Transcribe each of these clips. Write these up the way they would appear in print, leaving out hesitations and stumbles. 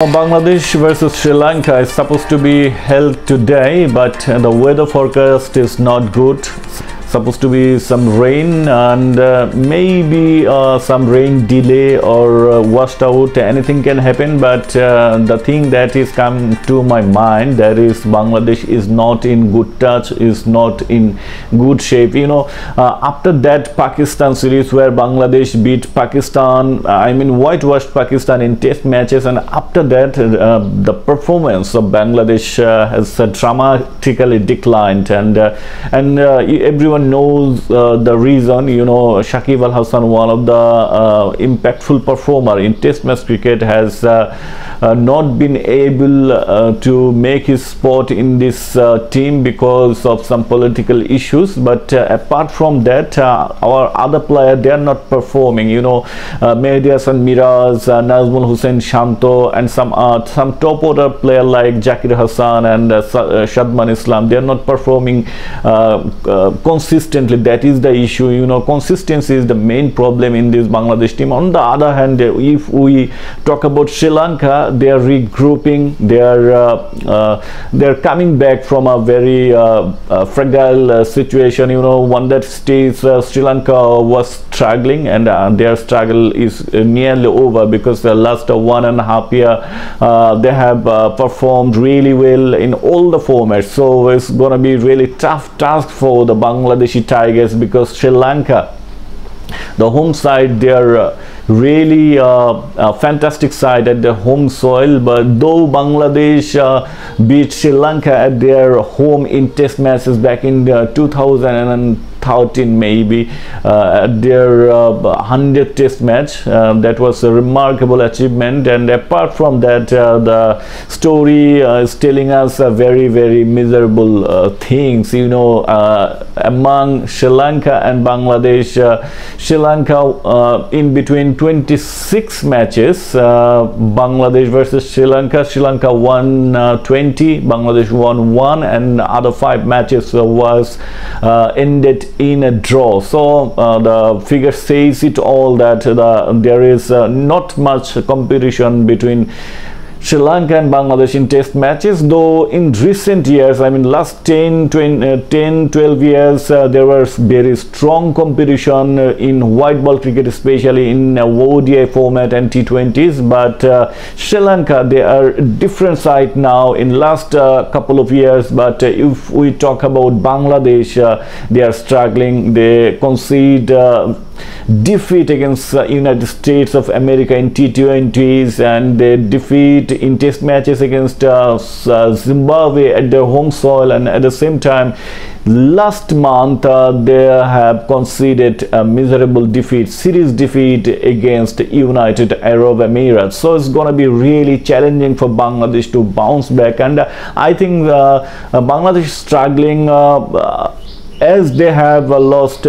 Bangladesh versus Sri Lanka is supposed to be held today, but the weather forecast is not good. Supposed to be some rain and maybe some rain delay or washed out. Anything can happen, but the thing that is come to my mind, that is Bangladesh is not in good touch, is not in good shape. After that Pakistan series where Bangladesh beat Pakistan, whitewashed Pakistan in test matches, and after that the performance of Bangladesh has dramatically declined, and everyone knows the reason. Shakib Al Hasan, one of the impactful performer in test match cricket, has not been able to make his spot in this team because of some political issues. But apart from that, our other players, they are not performing. Mehdi Hasan Miraz, Nazmul Hussain Shanto, and some top order player like Zakir Hassan and Shadman Islam, they are not performing consistently. That is the issue. Consistency is the main problem in this Bangladesh team. On the other hand, if we talk about Sri Lanka, they are regrouping. They are coming back from a very fragile situation. One that states Sri Lanka was struggling, and their struggle is nearly over because the last 1.5 year they have performed really well in all the formats. So it's going to be really tough task for the Bangladeshi Tigers, because Sri Lanka, the home side, they are really a fantastic side at the home soil. But though Bangladesh beat Sri Lanka at their home in test matches back in 2013 maybe, at their 100th test match, that was a remarkable achievement. And apart from that, the story is telling us very miserable things. Among Sri Lanka and Bangladesh, Sri Lanka in between 26 matches, Bangladesh versus Sri Lanka won 20, Bangladesh won 1, and other 5 matches was ended in a draw. So the figure says it all, that there is not much competition between Sri Lanka and Bangladesh in test matches, though in recent years, last 10, 12 years, there was very strong competition in white ball cricket, especially in ODI format and T20s. But Sri Lanka, they are a different side now in last couple of years. But if we talk about Bangladesh, they are struggling. They concede defeat against United States of America in T20s, and they defeat in test matches against Zimbabwe at their home soil, and at the same time last month they have conceded a miserable defeat, series defeat against United Arab Emirates. So it's going to be really challenging for Bangladesh to bounce back, and I think Bangladesh is struggling as they have lost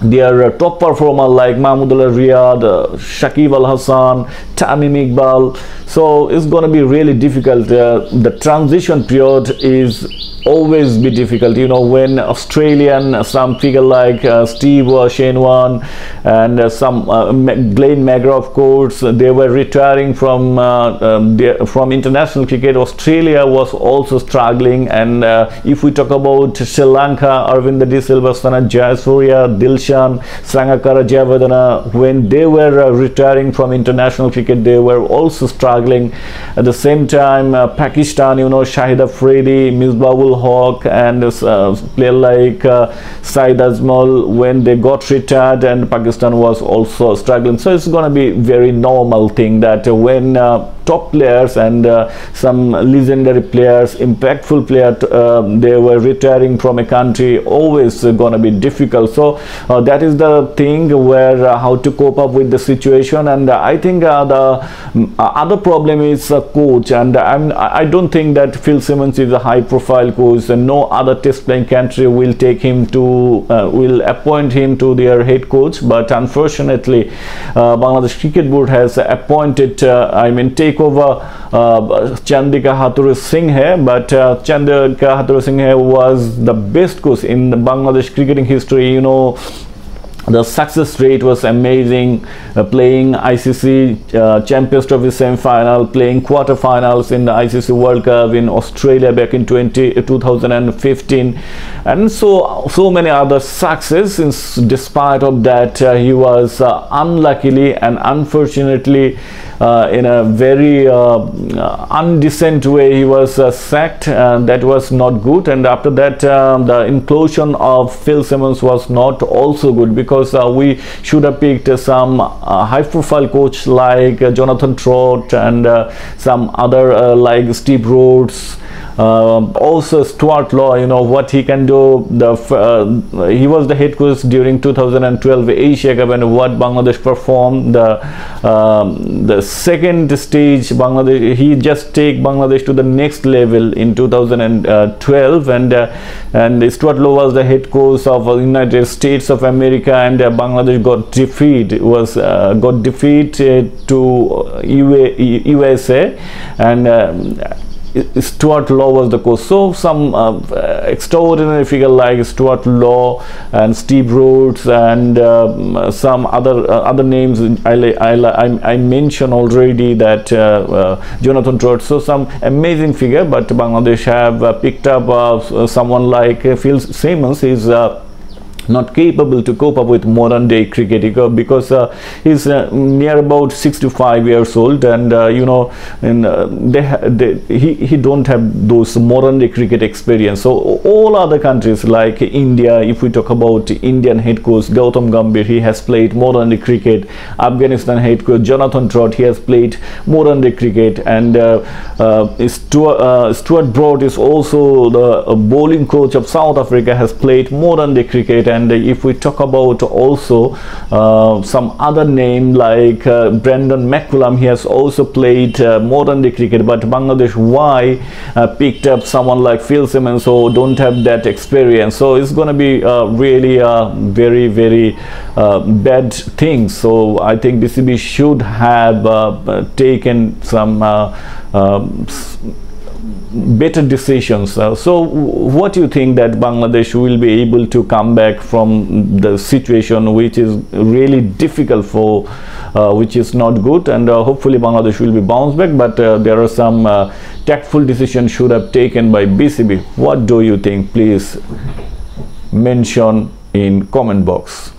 their top performer like Mahmudullah Riyad, Shakib Al Hasan, Tamim Iqbal. So it's going to be really difficult. The transition period is always be difficult. When Australian, some figure like Steve Shenwan and some Glenn McGrath, of course, they were retiring from international cricket. Australia was also struggling, and if we talk about Sri Lanka, Arvind De Silva, Sanath Jayasuriya, Dilshan Sangakkara Jayawardene, when they were retiring from international cricket, they were also struggling. At the same time, Pakistan, Shahid Afridi, Misbahul Haq, and player like Saeed Azmal, when they got retired, and Pakistan was also struggling. So it's going to be very normal thing that when top players and some legendary players, impactful players, they were retiring from a country, always going to be difficult. So that is the thing where how to cope up with the situation. And I think the other problem is coach, and I don't think that Phil Simmons is a high profile coach, and no other test playing country will take him to will appoint him to their head coach. But unfortunately Bangladesh Cricket Board has appointed take over Chandrika Hathuranga Singhe, but Chandrika Hathuranga Singhe was the best coach in the Bangladesh cricketing history. The success rate was amazing, playing ICC Champions Trophy semi-final, playing quarterfinals in the ICC World Cup in Australia back in 2015, and so many other successes. Despite of that, he was unluckily and unfortunately in a very undecent way he was sacked, and that was not good. And after that, the inclusion of Phil Simmons was not also good, because we should have picked some high profile coach like Jonathan Trott and some other like Steve Rhodes. Also Stuart Law, you know what he can do. He was the head coach during 2012 Asia Cup, and what Bangladesh performed, the second stage Bangladesh, he just take Bangladesh to the next level in 2012, and Stuart Law was the head coach of United States of America, and Bangladesh got defeated to USA, and Stuart Law was the coach. So some extraordinary figure like Stuart Law and Steve Rhodes and some other names I mentioned already, that Jonathan Trott. So some amazing figure, but Bangladesh have picked up someone like Phil Simmons. Is not capable to cope up with modern day cricket, because he's near about 65 years old, and you know, and he don't have those modern day cricket experience. So all other countries like India, if we talk about Indian head coach Gautam Gambhir, he has played modern day cricket. Afghanistan head coach Jonathan Trott, he has played modern day cricket, and Stuart Broad is also the bowling coach of South Africa, has played modern day cricket. And if we talk about also some other name like Brandon McCullum, he has also played modern day cricket. But Bangladesh, why picked up someone like Phil Simmons who don't have that experience? So it's going to be really very, very bad thing. So I think BCB should have taken some better decisions. So what do you think that Bangladesh will be able to come back from the situation which is really difficult for which is not good, and hopefully Bangladesh will be bounced back, but there are some tactful decisions should have taken by BCB. What do you think? Please mention in comment box.